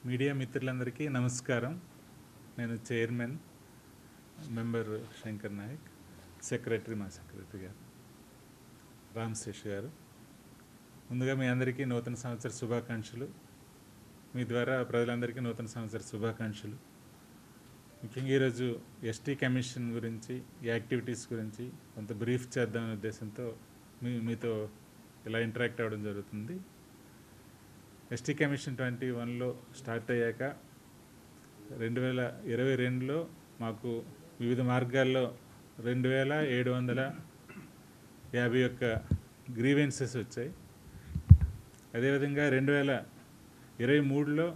Media మిత్రులందరికీ నమస్కారం. నేను చైర్మన్ మెంబర్ శంకర్ నాయక్, మా సెక్రటరీ గారు రామశేష్ గారు. ముందుగా మీ అందరికీ నూతన సంవత్సర శుభాకాంక్షలు. మీ ద్వారా ప్రజలందరికీ నూతన సంవత్సర శుభాకాంక్షలు. ముఖ్యంగా ఈరోజు ఎస్టీ కమిషన్ గురించి, యాక్టివిటీస్ గురించి కొంత బ్రీఫ్ చేద్దామనే ఉద్దేశంతో మీతో ఇలా ఇంటరాక్ట్ అవ్వడం జరుగుతుంది. ఎస్టీ కమిషన్ 21లో స్టార్ట్ అయ్యాక 2022లో మాకు వివిధ మార్గాల్లో 2751 గ్రీవెన్సెస్ వచ్చాయి. అదేవిధంగా 2023లో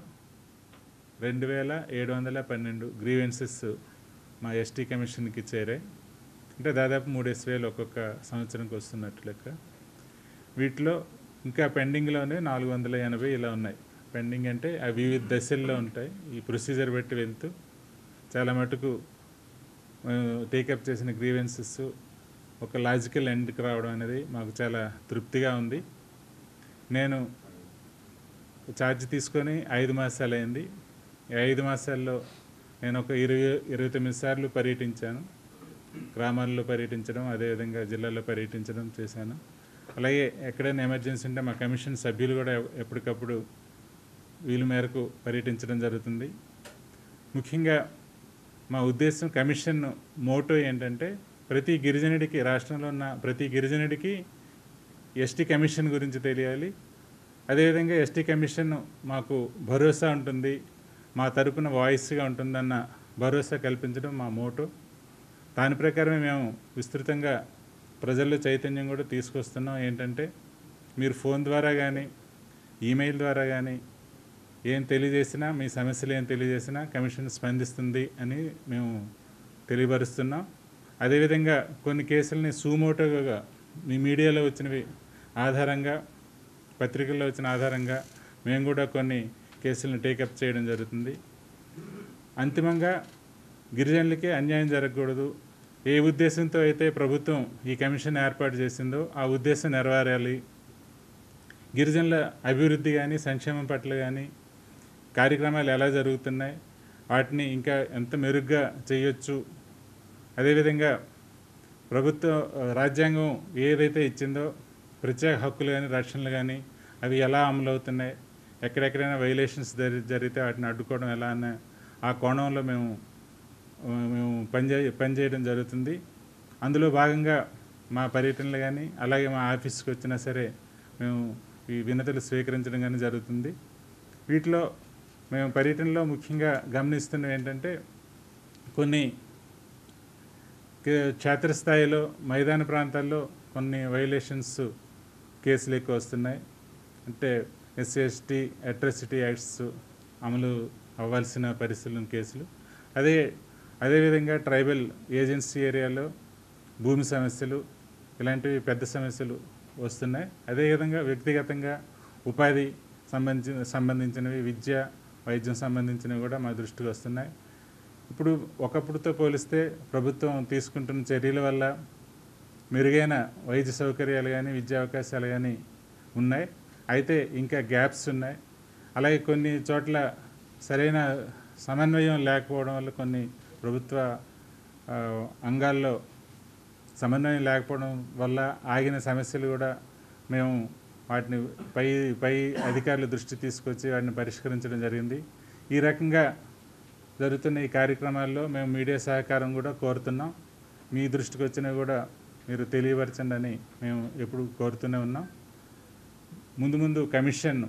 2712 గ్రీవెన్సెస్ మా ఎస్టీ కమిషన్కి చేరాయి. అంటే దాదాపు 3,000 ఒక్కొక్క సంవత్సరంకి వస్తున్నట్లు లెక్క. వీటిలో ఇంకా పెండింగ్లోనే 480 ఇలా ఉన్నాయి. పెండింగ్ అంటే అవి వివిధ దశల్లో ఉంటాయి. ఈ ప్రొసీజర్ బట్టి వెళ్తూ చాలా మటుకు టేకప్ చేసిన గ్రీవెన్సెస్ ఒక లాజికల్ ఎండ్కి రావడం అనేది మాకు చాలా తృప్తిగా ఉంది. నేను ఛార్జ్ తీసుకొని 5 మాసాలు అయింది. ఈ 5 మాసాల్లో నేను ఒక 29 సార్లు పర్యటించాను. గ్రామాల్లో పర్యటించడం, అదేవిధంగా జిల్లాల్లో పర్యటించడం చేశాను. అలాగే ఎక్కడైనా ఎమర్జెన్సీ ఉంటే మా కమిషన్ సభ్యులు కూడా ఎప్పటికప్పుడు వీలు మేరకు పర్యటించడం జరుగుతుంది. ముఖ్యంగా మా ఉద్దేశం, కమిషన్ మోటో ఏంటంటే ప్రతి గిరిజనుడికి, రాష్ట్రంలో ఉన్న ప్రతి గిరిజనుడికి ఎస్టీ కమిషన్ గురించి తెలియాలి. అదేవిధంగా ఎస్టీ కమిషన్ మాకు భరోసా ఉంటుంది, మా తరపున వాయిస్గా ఉంటుందన్న భరోసా కల్పించడం మా మోటో. దాని ప్రకారమే మేము విస్తృతంగా ప్రజల్లో చైతన్యం కూడా తీసుకొస్తున్నాం. ఏంటంటే మీరు ఫోన్ ద్వారా కానీ, ఈమెయిల్ ద్వారా కానీ ఏం తెలియజేసినా, మీ సమస్యలు ఏం తెలియజేసినా కమిషన్ స్పందిస్తుంది అని మేము తెలియపరుస్తున్నాం. అదేవిధంగా కొన్ని కేసులని సుమోటోగా మీ మీడియాలో వచ్చినవి ఆధారంగా, పత్రికల్లో వచ్చిన ఆధారంగా మేము కూడా కొన్ని కేసులను టేకప్ చేయడం జరుగుతుంది. అంతిమంగా గిరిజనులకి అన్యాయం జరగకూడదు, ఏ ఉద్దేశంతో అయితే ప్రభుత్వం ఈ కమిషన్ ఏర్పాటు చేసిందో ఆ ఉద్దేశం నెరవేరాలి. గిరిజనుల అభివృద్ధి కానీ, సంక్షేమం పట్ల కానీ కార్యక్రమాలు ఎలా జరుగుతున్నాయి, వాటిని ఇంకా ఎంత మెరుగ్గా చేయొచ్చు, అదేవిధంగా ప్రభుత్వ రాజ్యాంగం ఏదైతే ఇచ్చిందో ప్రత్యేక హక్కులు కానీ, రక్షణలు కానీ అవి ఎలా అమలు అవుతున్నాయి, ఎక్కడెక్కడైనా వైలేషన్స్ జరిగితే వాటిని అడ్డుకోవడం ఎలా అన్న ఆ కోణంలో మేము పనిచేయడం జరుగుతుంది. అందులో భాగంగా మా పర్యటనలు కానీ, అలాగే మా ఆఫీస్కి వచ్చినా సరే మేము ఈ వినతులు స్వీకరించడం కానీ జరుగుతుంది. వీటిలో మేము పర్యటనలో ముఖ్యంగా గమనిస్తున్నవి ఏంటంటే, కొన్ని క్షేత్రస్థాయిలో మైదాన ప్రాంతాల్లో కొన్ని వైలేషన్స్ కేసులు ఎక్కువ వస్తున్నాయి. అంటే SC/ST అట్రాసిటీ యాక్ట్స్ అమలు అవ్వాల్సిన పరిస్థితులను కేసులు. అదేవిధంగా ట్రైబల్ ఏజెన్సీ ఏరియాలో భూమి సమస్యలు, ఇలాంటివి పెద్ద సమస్యలు వస్తున్నాయి. అదేవిధంగా వ్యక్తిగతంగా ఉపాధి సంబంధించినవి, విద్య, వైద్యం సంబంధించినవి కూడా మా దృష్టికి వస్తున్నాయి. ఇప్పుడు ఒకప్పుడుతో పోలిస్తే ప్రభుత్వం తీసుకుంటున్న చర్యల వల్ల మెరుగైన వైద్య సౌకర్యాలు కానీ, విద్యా అవకాశాలు కానీ ఉన్నాయి. అయితే ఇంకా గ్యాప్స్ ఉన్నాయి. అలాగే కొన్ని చోట్ల సరైన సమన్వయం లేకపోవడం వల్ల, కొన్ని ప్రభుత్వ అంగాల్లో సమన్వయం లేకపోవడం వల్ల ఆగిన సమస్యలు కూడా మేము వాటిని పై అధికారుల దృష్టి తీసుకొచ్చి వాటిని పరిష్కరించడం జరిగింది. ఈ రకంగా జరుగుతున్న ఈ కార్యక్రమాల్లో మేము మీడియా సహకారం కూడా కోరుతున్నాం. మీ దృష్టికి వచ్చినవి కూడా మీరు తెలియపరచండి అని మేము ఎప్పుడు కోరుతూనే ఉన్నాం. ముందు కమిషన్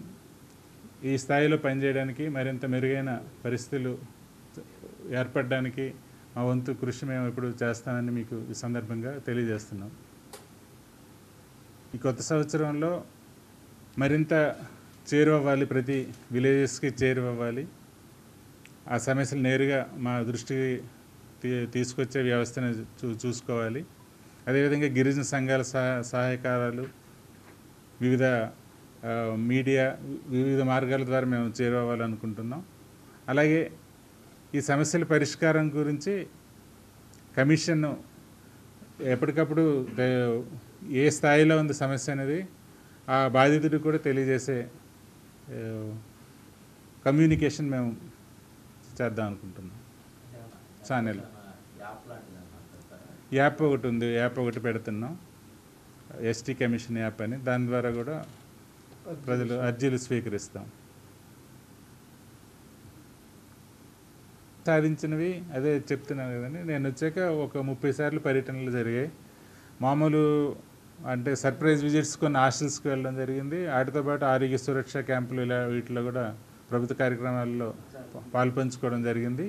ఈ స్థాయిలో పనిచేయడానికి, మరింత మెరుగైన పరిస్థితులు ఏర్పడడానికి మా వంతు కృషి మేము ఇప్పుడు చేస్తామని మీకు ఈ సందర్భంగా తెలియజేస్తున్నాం. ఈ కొత్త సంవత్సరంలో మరింత చేరువవ్వాలి, ప్రతి విలేజెస్కి చేరువవ్వాలి. ఆ సమస్యలు నేరుగా మా దృష్టికి తీసుకొచ్చే వ్యవస్థను చూసుకోవాలి. అదేవిధంగా గిరిజన సంఘాల సహాయకారాలు, వివిధ మీడియా, వివిధ మార్గాల ద్వారా మేము చేరువవ్వాలనుకుంటున్నాం. అలాగే ఈ సమస్యల పరిష్కారం గురించి కమిషన్ ఎప్పటికప్పుడు ఏ స్థాయిలో ఉంది సమస్య అనేది ఆ బాధితుడికి కూడా తెలియజేసే కమ్యూనికేషన్ మేము చేద్దాం అనుకుంటున్నాం. ఛానల్ యాప్ ఒకటి ఉంది, యాప్ ఒకటి పెడుతున్నాం, ఎస్టీ కమిషన్ యాప్ అని. దాని ద్వారా కూడా ప్రజలు అర్జీలు స్వీకరిస్తాం. సాధించినవి అదే చెప్తున్నాను కదండి. నేను వచ్చాక ఒక 30 సార్లు పర్యటనలు జరిగాయి. మామూలు అంటే సర్ప్రైజ్ విజిట్స్ కొన్ని హాస్టల్స్కి వెళ్ళడం జరిగింది. వాటితో పాటు ఆరోగ్య సురక్ష క్యాంపులు ఇలా వీటిలో కూడా ప్రభుత్వ కార్యక్రమాల్లో పాల్పంచుకోవడం జరిగింది.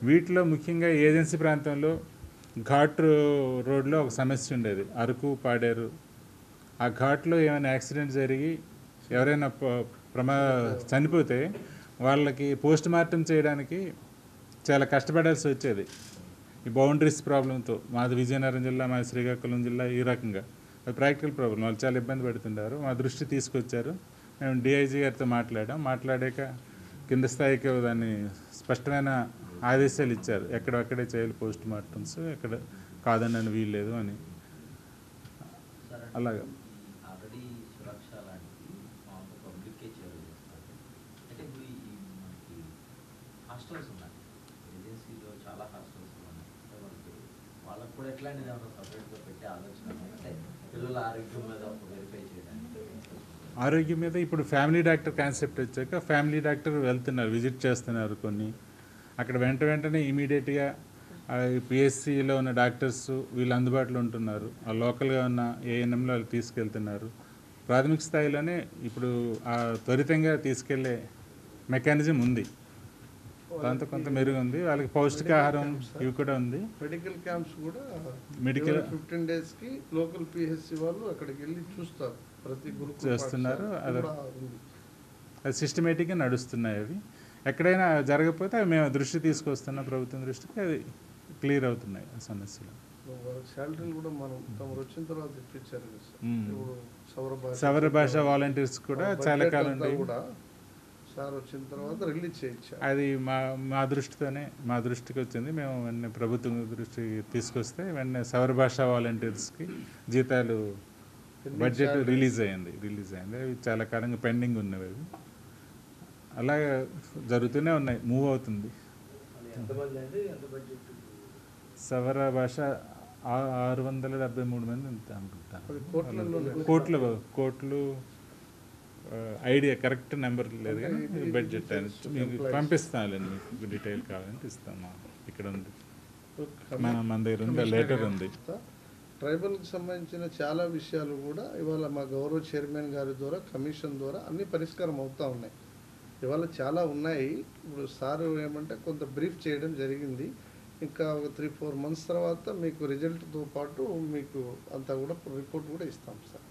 వీటిలో ముఖ్యంగా ఏజెన్సీ ప్రాంతంలో ఘాట్ రోడ్లో ఒక సమస్య ఉండేది, అరకు పాడేరు. ఆ ఘాట్లో ఏమైనా యాక్సిడెంట్ జరిగి ఎవరైనా చనిపోతే వాళ్ళకి పోస్ట్ మార్టం చేయడానికి చాలా కష్టపడాల్సి వచ్చేది. ఈ బౌండరీస్ ప్రాబ్లంతో మాది విజయనగరం జిల్లా, మాది శ్రీకాకుళం జిల్లా, ఈ రకంగా అది ప్రాక్టికల్ ప్రాబ్లం. వాళ్ళు చాలా ఇబ్బంది పడుతుంటారు. మా దృష్టి తీసుకొచ్చారు. మేము డిఐజీ గారితో మాట్లాడాక కింద స్థాయికి దాన్ని స్పష్టమైన ఆదేశాలు ఇచ్చారు. ఎక్కడక్కడే చేయాలి పోస్ట్ మార్టమ్స్, ఎక్కడ కాదనని వీల్లేదు అని. అలాగా ఆరోగ్యం మీద ఇప్పుడు ఫ్యామిలీ డాక్టర్ కాన్సెప్ట్ వచ్చాక ఫ్యామిలీ డాక్టర్ వెళ్తున్నారు, విజిట్ చేస్తున్నారు కొన్ని. అక్కడ వెంటనే ఇమీడియట్గా పిఎస్సిలో ఉన్న డాక్టర్స్ వీళ్ళు అందుబాటులో ఉంటున్నారు. ఆ లోకల్గా ఉన్న ఏఎన్ఎంలో వాళ్ళు తీసుకెళ్తున్నారు. ప్రాథమిక స్థాయిలోనే ఇప్పుడు ఆ త్వరితంగా తీసుకెళ్లే మెకానిజం ఉంది. దాంతో కొంత మెరుగు ఉంది. వాళ్ళకి పౌష్టికాహారం ఇవి కూడా ఉంది. మెడికల్ క్యాంప్స్ కూడా 15 డేస్కి లోకల్ పిహెచ్సి వాళ్ళు అక్కడికి వెళ్ళి చూస్తారు, ప్రతి గ్రూప్ చేస్తున్నారు. అది సిస్టమేటిక్గా నడుస్తున్నాయి. అవి ఎక్కడైనా జరగకపోతే అవి మేము దృష్టి తీసుకొస్తున్నాం, ప్రభుత్వం దృష్టికి. అది క్లియర్ అవుతున్నాయి ఆ సమస్యలు. శాలరీలు కూడా మనం తమరు వచ్చిన తర్వాత ఇప్పించారు. సవర భాష వాలంటీర్స్ కూడా చాలా కాలం కూడా సార్ వచ్చిన తర్వాత రిలీజ్ చేయించారు. అది మా దృష్టికి వచ్చింది. మేము వెంటనే ప్రభుత్వం దృష్టికి తీసుకొస్తే వెంటనే సవర భాష వాలంటీర్స్కి జీతాలు బడ్జెట్ రిలీజ్ అయింది. అవి చాలా కాలంగా పెండింగ్ ఉన్నవి. అవి అలాగే జరుగుతూనే ఉన్నాయి, మూవ్ అవుతుంది. సవర భాష 673 మంది అనుకుంటాను. కోట్లు ఐడియా కరెక్ట్ నెంబర్ లేదు కానీ బడ్జెట్ అని మీకు పంపిస్తానులేండి. మీకు డీటెయిల్ కావాలంటే ఇస్తాను. ఇక్కడ ఉంది, మన దగ్గర ఉంది, లెటర్ ఉంది. ట్రైబల్కి సంబంధించిన చాలా విషయాలు కూడా ఇవాళ మా గౌరవ చైర్మన్ గారి ద్వారా, కమిషన్ ద్వారా అన్ని పరిష్కారం అవుతూ ఉన్నాయి. ఇవాళ చాలా ఉన్నాయి. ఇప్పుడు సార్ ఏమంటే కొంత బ్రీఫ్ చేయడం జరిగింది. ఇంకా ఒక 3-4 మంత్స్ తర్వాత మీకు రిజల్ట్తో పాటు మీకు అంతా కూడా రిపోర్ట్ కూడా ఇస్తాం సార్.